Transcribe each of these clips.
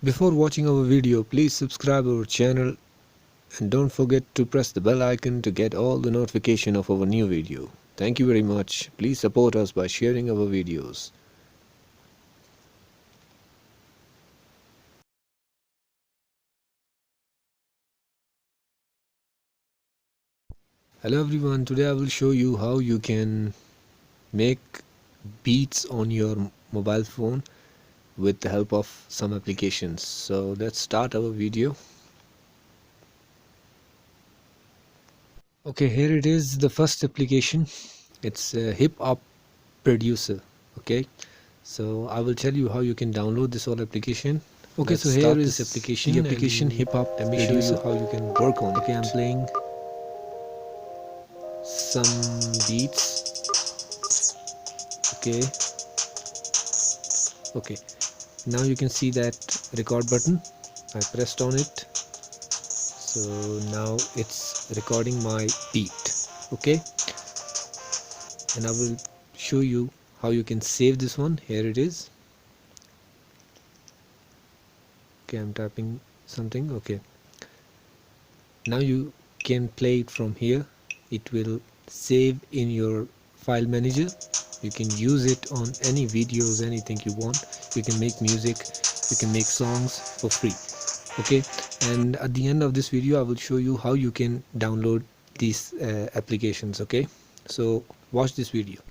Before watching our video, please subscribe our channel and don't forget to press the bell icon to get all the notification of our new video. Thank you very much. Please support us by sharing our videos. Hello everyone, today I will show you how you can make beats on your mobile phone with the help of some applications. So let's start our video. Okay, here it is, the first application. It's a Hiphop Producer. Okay, so I will tell you how you can download this whole application. Okay, Let's so here start is this application, the application Hiphop let me show you Producer. how you can work on Okay, it. I'm playing some beats. Okay, now you can see that record button. I pressed on it, so now it's recording my beat. Okay, and I will show you how you can save this one. Here it is. Okay, I'm tapping something. Okay, now you can play it from here. It will save in your file manager. You can use it on any videos, anything you want. You can make music, you can make songs for free. Okay, and at the end of this video I will show you how you can download these applications. Okay, so watch this video.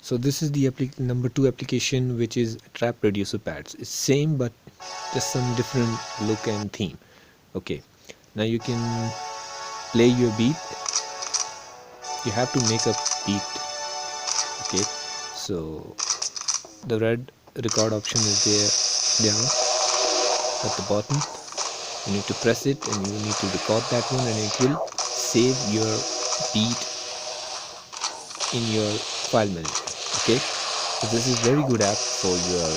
So this is the number 2 application, which is Trap Producer Pads. It's same but just some different look and theme. Okay, now you can play your beat. You have to make a beat. Okay, so the red record option is there down at the bottom. You need to press it and you need to record that one, and it will save your beat in your file manager. Okay, so this is very good app for your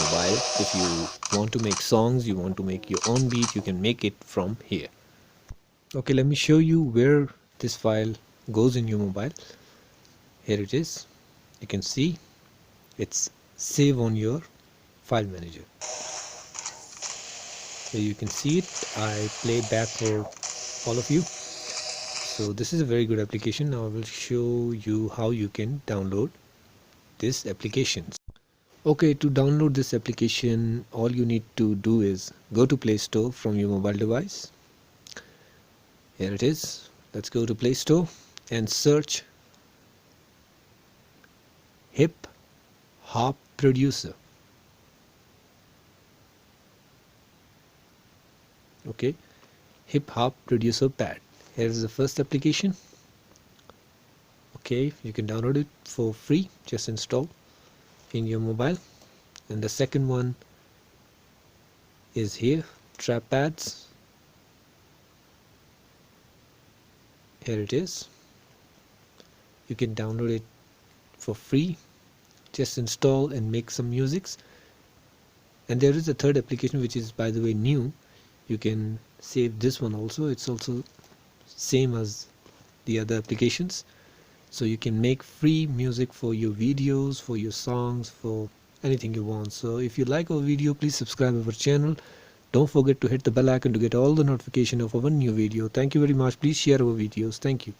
mobile. If you want to make songs, you want to make your own beat, you can make it from here. Okay, let me show you where this file goes in your mobile. Here it is. You can see it's save on your file manager. Here you can see it. I play back for all of you. So this is a very good application. Now I will show you how you can download this application. Okay, to download this application, all you need to do is go to Play Store from your mobile device. Here it is. Let's go to Play Store and search Hiphop Producer. Okay, Hiphop Producer Pad. Here is the first application. Okay, you can download it for free. Just install in your mobile. And the second one is here, Trap Pads. Here it is. You can download it for free. Just install and make some musics. And there is a third application which is, by the way, new. You can save this one also. It's also same as the other applications. So you can make free music for your videos, for your songs, for anything you want. So if you like our video, please subscribe our channel. Don't forget to hit the bell icon to get all the notification of our new video. Thank you very much. Please share our videos. Thank you.